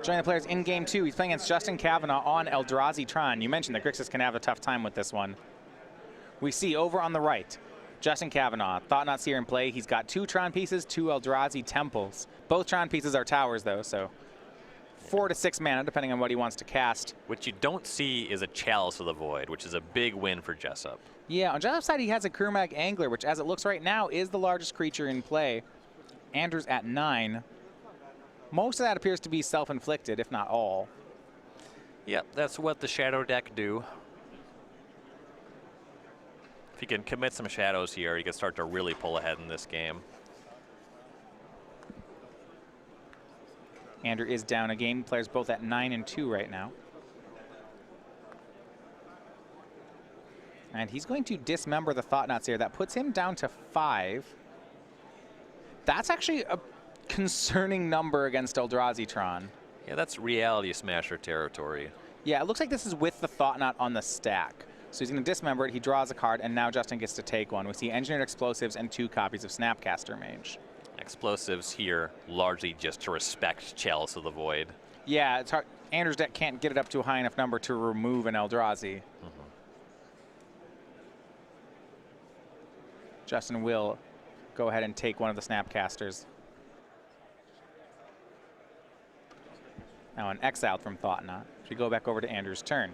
Join the players in game 2. He's playing against Justin Cavenaugh on Eldrazi Tron. You mentioned that Grixis can have a tough time with this one. We see over on the right, Justin Cavenaugh, Thought-Knot Seer in play. He's got 2 Tron pieces, 2 Eldrazi Temples. Both Tron pieces are towers, though, so 4 to 6 mana, depending on what he wants to cast. What you don't see is a Chalice of the Void, which is a big win for Jessup. Yeah, on Jessup's side, he has a Cavenaugh Angler, which, as it looks right now, is the largest creature in play. Andrew's at 9. Most of that appears to be self-inflicted, if not all. Yep, that's what the Shadow deck do. If you can commit some shadows here, you can start to really pull ahead in this game. Andrew is down a game. Players both at 9 and 2 right now. And he's going to dismember the Thought-Knot Seer. That puts him down to 5. That's actually a concerning number against Eldrazi Tron. Yeah, that's Reality Smasher territory. Yeah, it looks like this is with the Thought-Knot on the stack. So he's going to dismember it, he draws a card, and now Justin gets to take one. We see Engineered Explosives and 2 copies of Snapcaster Mage. Explosives here largely just to respect Chalice of the Void. Yeah, it's hard. Andrew's deck can't get it up to a high enough number to remove an Eldrazi. Justin will go ahead and take one of the Snapcasters. Now an exiled from Thought-Knot. We go back over to Andrew's turn.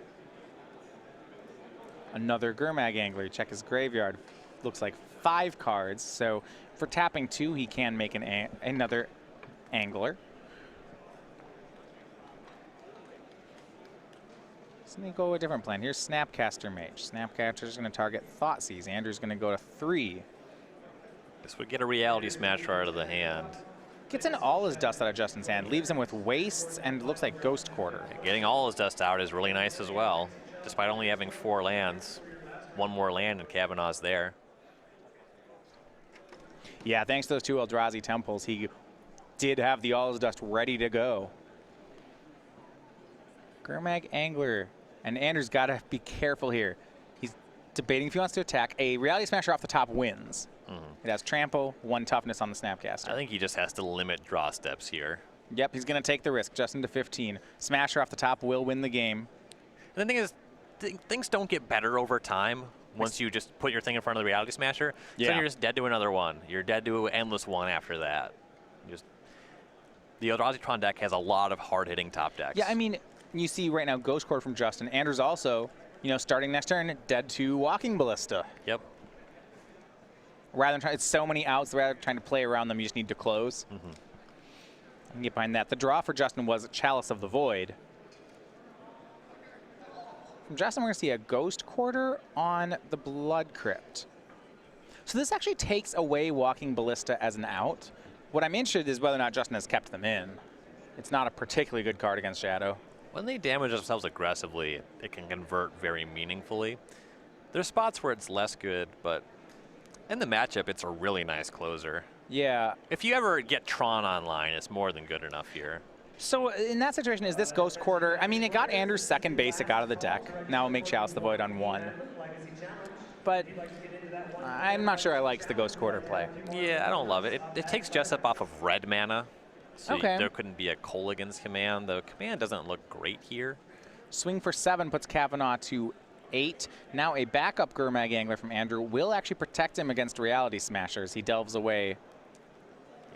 Another Gurmag Angler. Check his graveyard. Looks like 5 cards. So for tapping 2, he can make another Angler. So let me go a different plan. Here's Snapcaster Mage. Snapcaster's going to target Thoughtseize. Andrew's going to go to 3. This would get a Reality Smasher out of the hand. Gets in all his dust out of Justin's hand. Leaves him with Wastes and looks like Ghost Quarter. Getting all his dust out is really nice as well. Despite only having 4 lands, 1 more land and Cavenaugh's there. Yeah, thanks to those 2 Eldrazi Temples, he did have the All His Dust ready to go. Gurmag Angler. And Andrew's got to be careful here. He's debating if he wants to attack. A Reality Smasher off the top wins. It has Trample, 1 Toughness on the Snapcaster. I think he just has to limit draw steps here. Yep, he's going to take the risk. Justin to 15. Smasher off the top will win the game. And the thing is, things don't get better over time once you just put your thing in front of the Reality Smasher. Yeah. So you're just dead to another one. You're dead to an endless one after that. The Eldrazi Tron deck has a lot of hard-hitting top decks. Yeah, I mean, you see right now Ghost Core from Justin. Andrew's also, you know, starting next turn, dead to Walking Ballista. Yep. Rather than trying, it's so many outs, rather than trying to play around them, you just need to close. You can get behind that. The draw for Justin was Chalice of the Void. From Justin, we're going to see a Ghost Quarter on the Blood Crypt. So this actually takes away Walking Ballista as an out. What I'm interested in is whether or not Justin has kept them in. It's not a particularly good card against Shadow. When they damage themselves aggressively, it can convert very meaningfully. There's spots where it's less good, but in the matchup, it's a really nice closer. Yeah. If you ever get Tron online, it's more than good enough here. So in that situation, is this Ghost Quarter? I mean, it got Andrew's second basic out of the deck. Now it'll make Chalice the Void on 1. But I'm not sure I like the Ghost Quarter play. Yeah, I don't love it. It takes Jessup off of red mana. So there couldn't be a Kolaghan's command. The command doesn't look great here. Swing for 7 puts Cavenaugh to 8. Now a backup Gurmag Angler from Andrew will actually protect him against Reality Smashers. He delves away.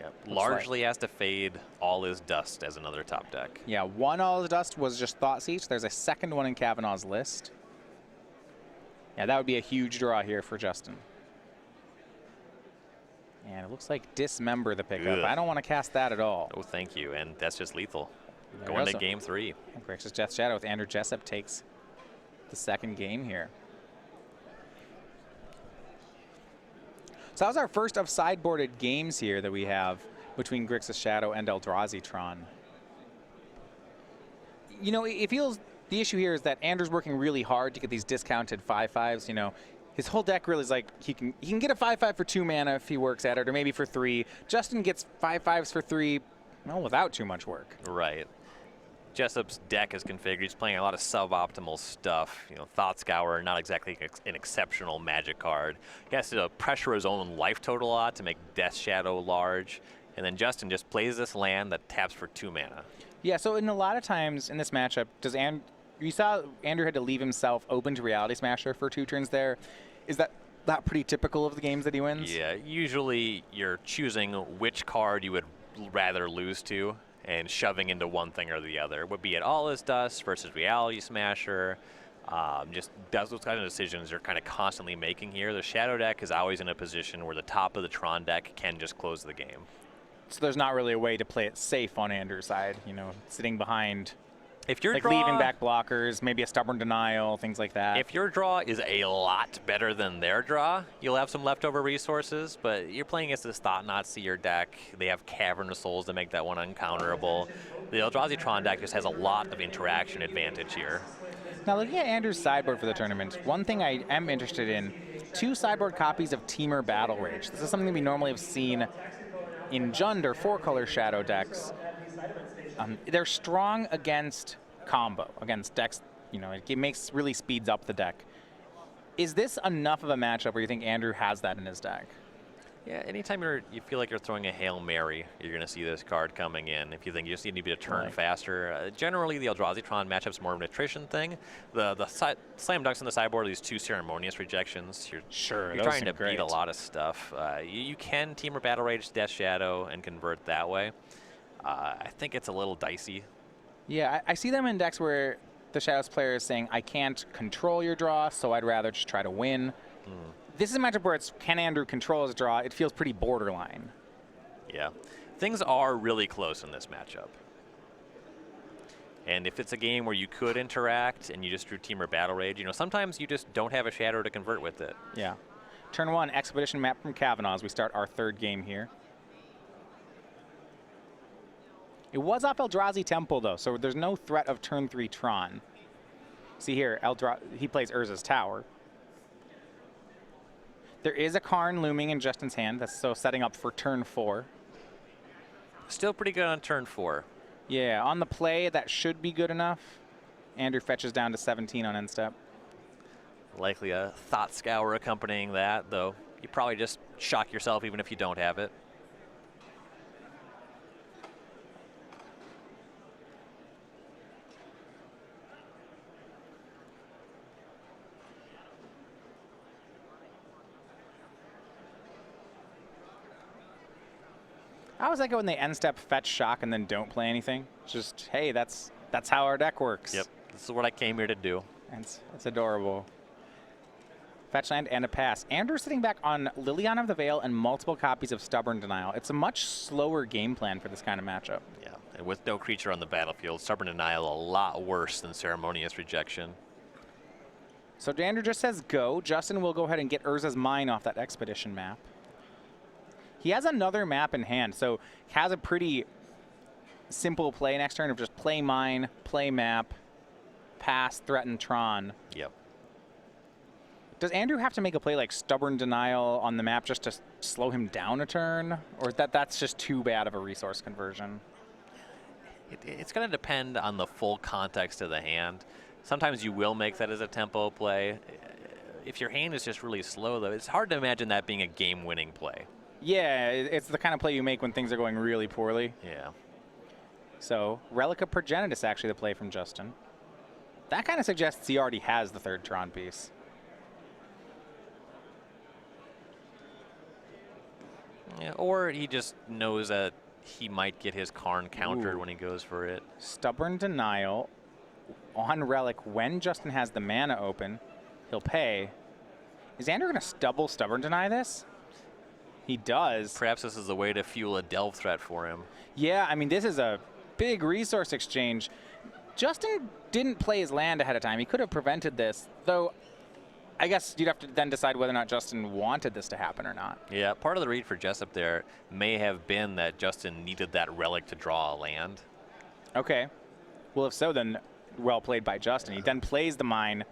Yep. Largely has to fade All His Dust as another top deck. Yeah, 1 All His Dust was just Thoughtseize. There's a second one in Cavenaugh's list. Yeah, that would be a huge draw here for Justin. And it looks like Dismember the pickup. I don't want to cast that at all. Oh, thank you. And that's just lethal. Going to game 3. Grixis Death Shadow with Andrew Jessup takes the second game here. So that was our first of sideboarded games here that we have between Grixis Shadow and Eldrazi Tron. You know, it feels the issue here is that Andrew's working really hard to get these discounted 5/5s. You know, his whole deck really is like he can get a 5/5 for 2 mana if he works at it, or maybe for 3. Justin gets 5/5s for 3, well, without too much work. Right. Jessup's deck is configured. He's playing a lot of suboptimal stuff. You know, Thought Scour, not exactly an exceptional Magic card. He has to pressure his own life total a lot to make Death Shadow large. And then Justin just plays this land that taps for 2 mana. Yeah, so in a lot of times in this matchup, you saw Andrew had to leave himself open to Reality Smasher for 2 turns there. Is that pretty typical of the games that he wins? Yeah, usually you're choosing which card you would rather lose to and shoving into one thing or the other. Would be it All Is Dust versus Reality Smasher. Just those kind of decisions you're kind of constantly making here. The Shadow deck is always in a position where the top of the Tron deck can just close the game. So there's not really a way to play it safe on Andrew's side, you know, sitting behind. If your like draw, leaving back blockers, maybe a Stubborn Denial, things like that. If your draw is a lot better than their draw, you'll have some leftover resources, but you're playing against this Thought-Knot Seer deck. They have Cavernaugh Souls to make that one uncounterable. The Eldrazi Tron deck just has a lot of interaction advantage here. Now looking at Andrew's sideboard for the tournament, one thing I am interested in, 2 sideboard copies of Teamer Battle Rage. This is something we normally have seen in Jund or 4-color Shadow decks. They're strong against combo, against decks, you know, it really speeds up the deck. Is this enough of a matchup where you think Andrew has that in his deck? Yeah, anytime you feel like you're throwing a Hail Mary, you're going to see this card coming in. If you think you just need to be a turn faster. Generally, the Eldrazi Tron matchup's more of an attrition thing. The slam dunks on the sideboard are these 2 ceremonious rejections. You're trying to beat a lot of stuff. You can Teamer Battle Rage, Death Shadow, and convert that way. I think it's a little dicey. Yeah, I see them in decks where the Shadows player is saying, I can't control your draw, so I'd rather just try to win. This is a matchup where it's, can Andrew control his draw? It feels pretty borderline. Yeah. Things are really close in this matchup. And if it's a game where you could interact and you just drew Teamer Battle Rage, you know, sometimes you just don't have a Shadow to convert with it. Yeah. Turn 1, Expedition map from Cavenaugh as we start our 3rd game here. It was off Eldrazi Temple, though, so there's no threat of turn 3 Tron. See here, he plays Urza's Tower. There is a Karn looming in Justin's hand, that's so setting up for turn 4. Still pretty good on turn 4. Yeah, on the play, that should be good enough. Andrew fetches down to 17 on end step. Likely a Thought Scour accompanying that, though you probably just shock yourself even if you don't have it. I always like it when they end step, fetch, shock, and then don't play anything. Just, hey, that's how our deck works. Yep, this is what I came here to do. And it's adorable. Fetch land and a pass. Andrew sitting back on Liliana of the Veil and multiple copies of Stubborn Denial. It's a much slower game plan for this kind of matchup. Yeah, and with no creature on the battlefield, Stubborn Denial a lot worse than Ceremonious Rejection. So Andrew just says go. Justin will go ahead and get Urza's Mine off that Expedition map. He has another map in hand, so has a pretty simple play next turn of just play mine, play map, pass, threaten Tron. Yep. Does Andrew have to make a play like Stubborn Denial on the map just to slow him down a turn? Or that's just too bad of a resource conversion? It's going to depend on the full context of the hand. Sometimes you will make that as a tempo play. If your hand is just really slow, though, it's hard to imagine that being a game-winning play. Yeah, it's the kind of play you make when things are going really poorly. Yeah. So, Relic of Progenitus, actually, the play from Justin. That kind of suggests he already has the 3rd Tron piece. Yeah, or he just knows that he might get his Karn countered when he goes for it. Stubborn Denial on Relic. When Justin has the mana open, he'll pay. Is Andrew going to double Stubborn Deny this? He does. Perhaps this is a way to fuel a delve threat for him. Yeah, I mean, this is a big resource exchange. Justin didn't play his land ahead of time. He could have prevented this, though I guess you'd have to then decide whether or not Justin wanted this to happen or not. Yeah, part of the read for Jessup there may have been that Justin needed that relic to draw a land. Okay. Well, if so, then well played by Justin. He then plays the mine.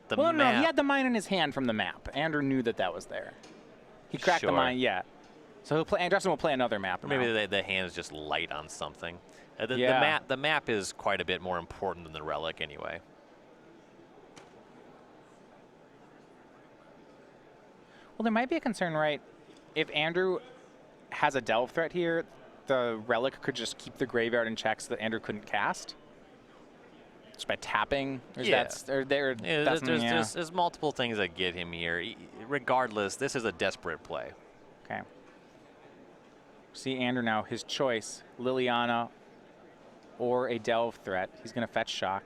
No, he had the mine in his hand from the map. Andrew knew that was there. He cracked the mine, yeah. So he'll play, and Justin will play another map. Maybe the hand is just light on something. The map is quite a bit more important than the relic anyway. Well, there might be a concern, right? If Andrew has a delve threat here, the Relic could just keep the graveyard in check so that Andrew couldn't cast? Just by tapping? There's multiple things that get him here. Regardless, this is a desperate play. Okay. See Andrew now, his choice, Liliana or a Delve threat. He's going to fetch Shock.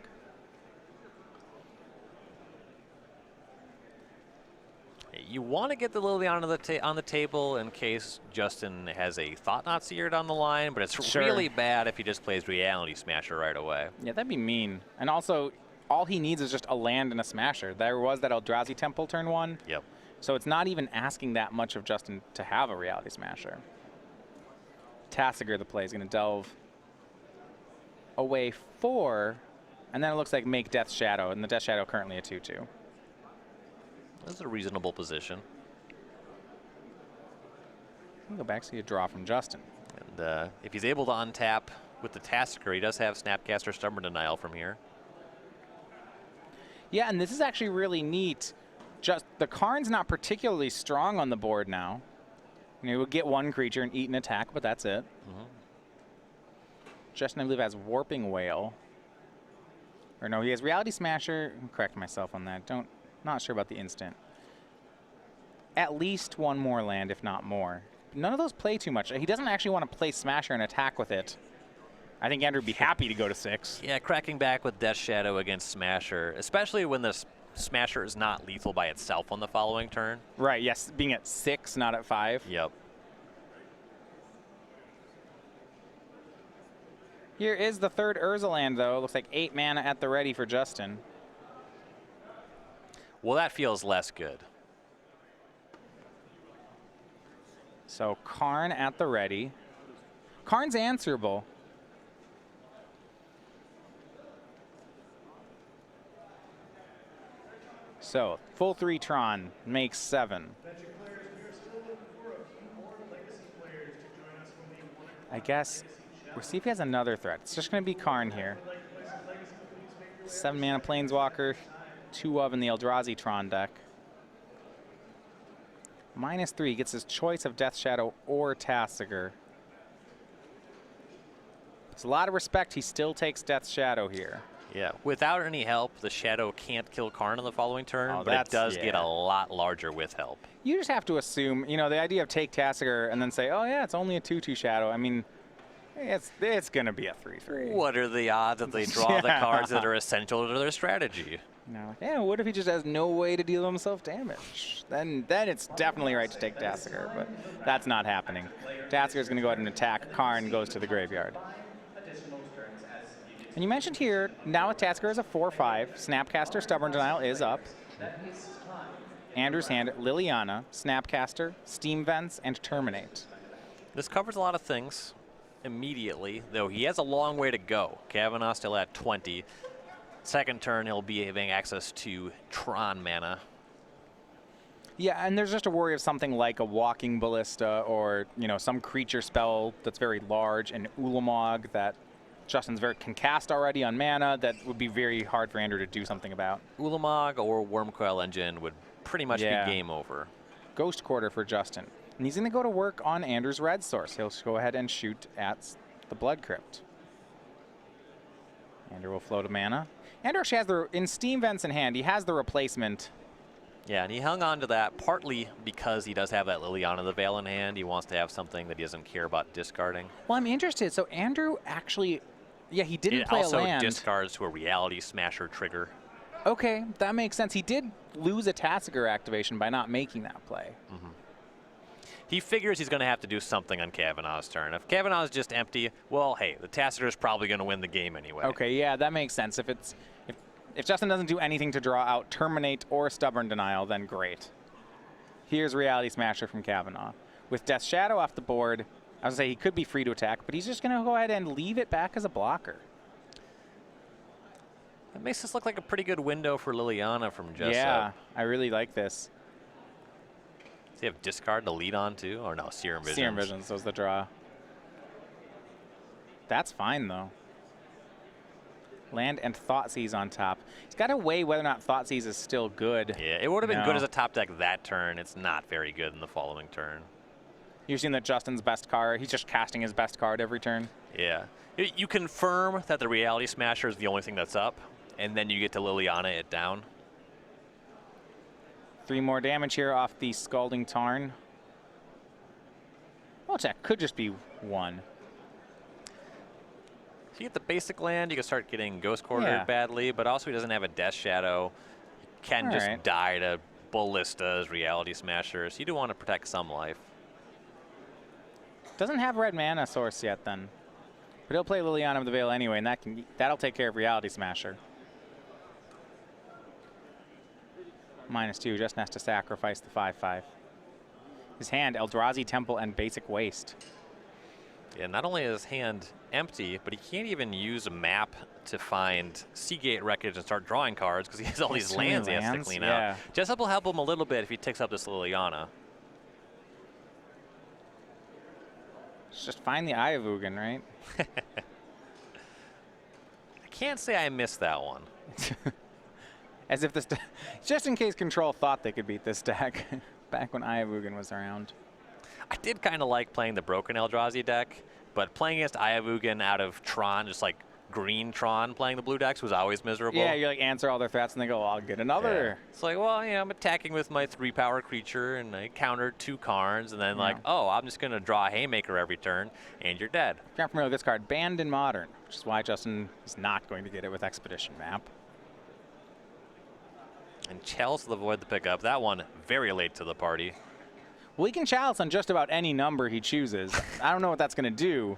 You want to get the Liliana on the table in case Justin has a Thought-Knot Seer on the line, but it's really bad if he just plays Reality Smasher right away. Yeah, that'd be mean. And also, all he needs is just a land and a Smasher. There was that Eldrazi Temple turn 1. Yep. So it's not even asking that much of Justin to have a Reality Smasher. Tasigur, the play, is going to delve away 4, and then it looks like make Death Shadow, and the Death Shadow currently a 2/2. That's a reasonable position. Go back, see a draw from Justin. And if he's able to untap with the Tasigur, he does have Snapcaster Stubborn Denial from here. Yeah, and this is actually really neat. Just the Karn's not particularly strong on the board now. You know, he would get one creature and eat an attack, but that's it. Justin, I believe, has Warping Whale. Or no, he has Reality Smasher. Correct myself on that. Not sure about the instant. At least one more land, if not more. None of those play too much. He doesn't actually want to play Smasher and attack with it. I think Andrew would be happy to go to 6. Yeah, cracking back with Death Shadow against Smasher, especially when the Smasher is not lethal by itself on the following turn. Right, yes, being at 6, not at 5. Yep. Here is the third Urza land, though. Looks like 8 mana at the ready for Justin. Well, that feels less good. So Karn at the ready. Karn's answerable. So full 3 Tron makes 7. I guess we'll see if he has another threat. It's just going to be Karn here. 7 mana Planeswalker, 2 of in the Eldrazi Tron deck. -3 gets his choice of Death Shadow or Tasigur. It's a lot of respect. He still takes Death Shadow here. Yeah, without any help, the Shadow can't kill Karn on the following turn, but it does get a lot larger with help. You just have to assume, you know, the idea of take Tasigur and then say, oh yeah, it's only a 2/2 Shadow. I mean, it's going to be a 3/3. What are the odds that they draw the cards that are essential to their strategy? No. Yeah, what if he just has no way to deal himself damage? Then it's definitely right to take Tasigur, but that's not happening. Tasigur's going to go ahead and attack. Karn goes to the graveyard. And you mentioned here, now with Tasigur as a 4/5, Snapcaster Stubborn Denial is up. Andrew's hand, Liliana, Snapcaster, Steam Vents, and Terminate. This covers a lot of things immediately, though he has a long way to go. Cavenaugh still at 20. Second turn, he'll be having access to Tron mana. Yeah, and there's just a worry of something like a Walking Ballista or, you know, some creature spell that's very large, and Ulamog that Justin's can cast already on mana that would be very hard for Andrew to do something about. Ulamog or Wormcoil Engine would pretty much be game over. Ghost Quarter for Justin. And he's going to go to work on Andrew's red source. He'll go ahead and shoot at the Blood Crypt. Andrew will float a mana. Andrew actually has in Steam Vents in hand, he has the replacement. Yeah, and he hung on to that partly because he does have that Liliana the Veil in hand. He wants to have something that he doesn't care about discarding. Well, I'm interested. So Andrew actually, yeah, he didn't play a land. It also discards to a Reality Smasher trigger. Okay, that makes sense. He did lose a Tasigur activation by not making that play. He figures he's going to have to do something on Cavenaugh's turn. If Cavenaugh is just empty, well, hey, the Tasigur is probably going to win the game anyway. Okay, yeah, that makes sense. If Justin doesn't do anything to draw out Terminate or Stubborn Denial, then great. Here's Reality Smasher from Cavenaugh. With Death Shadow off the board, I was going to say he could be free to attack, but he's just going to go ahead and leave it back as a blocker. It makes this look like a pretty good window for Liliana from Jessup. Yeah, I really like this. Does he have discard to lead on too? Or no, Serum Visions. Serum Visions was the draw. That's fine, though. Land and Thoughtseize on top. He's got to weigh whether or not Thoughtseize is still good. Yeah, it would have been good as a top deck that turn. It's not very good in the following turn. You've seen that Justin's best card. He's just casting his best card every turn. Yeah. You confirm that the Reality Smasher is the only thing that's up, and then you get to Liliana it down. 3 more damage here off the Scalding Tarn. Well, that could just be 1. So you get the basic land, you can start getting Ghost Quartered badly, but also he doesn't have a Death Shadow. You can just die to Ballistas, Reality Smashers. So you do want to protect some life. Doesn't have red mana source yet then. But he'll play Liliana of the Veil anyway, and that'll take care of Reality Smasher. -2, Justin has to sacrifice the 5/5. His hand, Eldrazi Temple and Basic Waste. Yeah, not only is his hand empty, but he can't even use a map to find Seagate Wreckage and start drawing cards because he has all these lands he has to clean out. Jessup will help him a little bit if he takes up this Liliana. Just find the Eye of Ugin, right? I can't say I missed that one. As if this, just in case Control thought they could beat this deck back when Eye of Ugin was around. I did kind of like playing the Broken Eldrazi deck, but playing against Eye of Ugin out of Tron, just like green Tron playing the blue decks was always miserable. Yeah, you like answer all their threats and they go, oh, I'll get another. Yeah. It's like, well, you know, I'm attacking with my 3-power creature and I countered 2 cards and then like, oh, I'm just going to draw a Haymaker every turn and you're dead. If you're not familiar with this card, banned in Modern, which is why Justin is not going to get it with Expedition Map. And Chalice of the Void to pick up. That one very late to the party. Well, he can Chalice on just about any number he chooses. I don't know what that's going to do.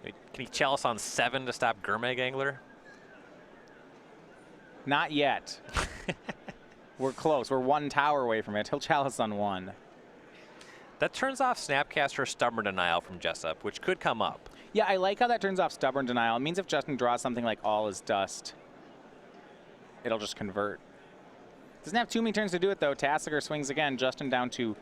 Can he Chalice on 7 to stop Gurmag Angler? Not yet. We're close. We're 1 tower away from it. He'll Chalice on 1. That turns off Snapcaster Stubborn Denial from Jessup, which could come up. Yeah, I like how that turns off Stubborn Denial. It means if Justin draws something like All Is Dust, it'll just convert. Doesn't have too many turns to do it, though. Tasigur swings again. Justin down to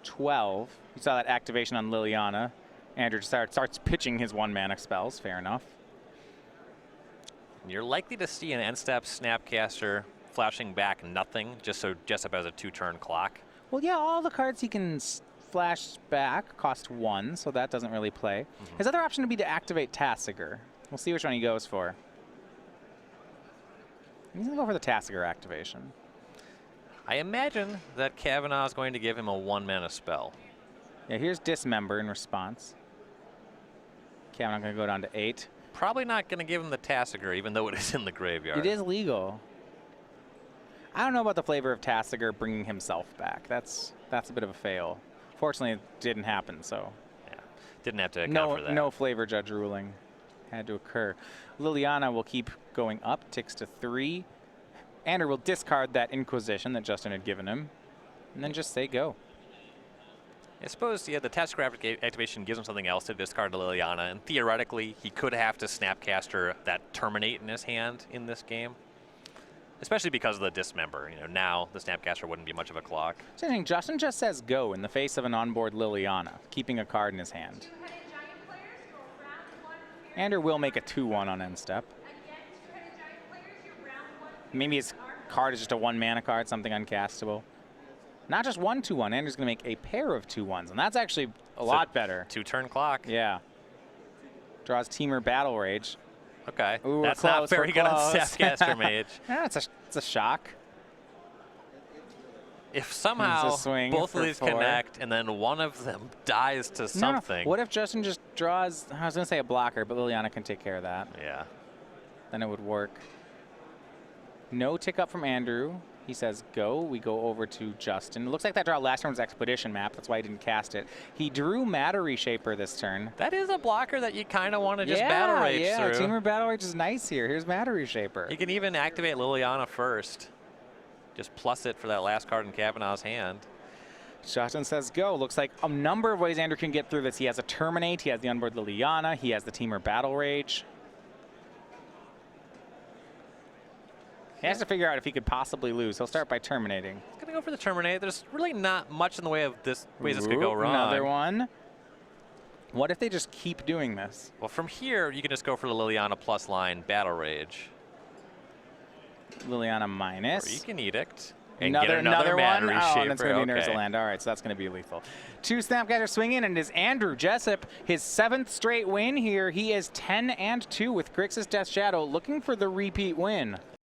12. You saw that activation on Liliana. Andrew starts pitching his 1-mana spells. Fair enough. You're likely to see an end-step Snapcaster flashing back nothing, just so Jessup has a 2-turn clock. Well, yeah, all the cards he can flash back cost 1, so that doesn't really play. His other option would be to activate Tasigur. We'll see which one he goes for. He's going to go for the Tasigur activation. I imagine that Cavenaugh is going to give him a 1-mana spell. Yeah, here's Dismember in response. Cavenaugh going to go down to 8. Probably not going to give him the Tasigur, even though it is in the graveyard. It is legal. I don't know about the flavor of Tasigur bringing himself back. That's a bit of a fail. Fortunately, it didn't happen, so. Yeah, didn't have to account for that. No flavor judge ruling had to occur. Liliana will keep going up, ticks to 3. Andrew will discard that Inquisition that Justin had given him, and then just say go. I suppose, yeah, the Tasigur activation gives him something else to discard to Liliana, and theoretically, he could have to Snapcaster that Terminate in his hand in this game. Especially because of the Dismember. You know, now the Snapcaster wouldn't be much of a clock. It's interesting, Justin just says go in the face of an onboard Liliana, keeping a card in his hand. Andrew will make a 2-1 on end step. Maybe his card is just a 1-mana card, something uncastable. Not just 1 2-1. Andrew's going to make a pair of 2-1s, and that's actually a lot better. 2-turn clock. Yeah. Draws Teamer Battle Rage. Okay. Ooh, that's not very good on Snapcaster Mage. Yeah, it's a shock. If somehow both of these 4. connect and then one of them dies to something. No. What if Justin just draws, I was going to say a blocker, but Liliana can take care of that. Yeah. Then it would work. No tick up from Andrew. He says go. We go over to Justin. It looks like that draw last turn was Expedition Map. That's why he didn't cast it. He drew Matter Reshaper this turn. That is a blocker that you kind of want to just Battle Rage through. Teamer Battle Rage is nice here. Here's Matter Reshaper. You can even activate Liliana first. Just plus it for that last card in Cavenaugh's hand. Justin says go. Looks like a number of ways Andrew can get through this. He has a Terminate. He has the onboard Liliana. He has the Teamer Battle Rage. He has to figure out if he could possibly lose. He'll start by terminating. He's going to go for the Terminate. There's really not much in the way of ways this could go wrong. Another one. What if they just keep doing this? Well, from here, you can just go for the Liliana plus line Battle Rage. Liliana minus. Or you can Edict. And another one? Mana Oh, and it's going to be okay. Land. All right, so that's going to be lethal. 2 Snapcaster swing in, and it is Andrew Jessup, his 7th straight win here. He is 10-2 with Grixis Death Shadow, looking for the repeat win.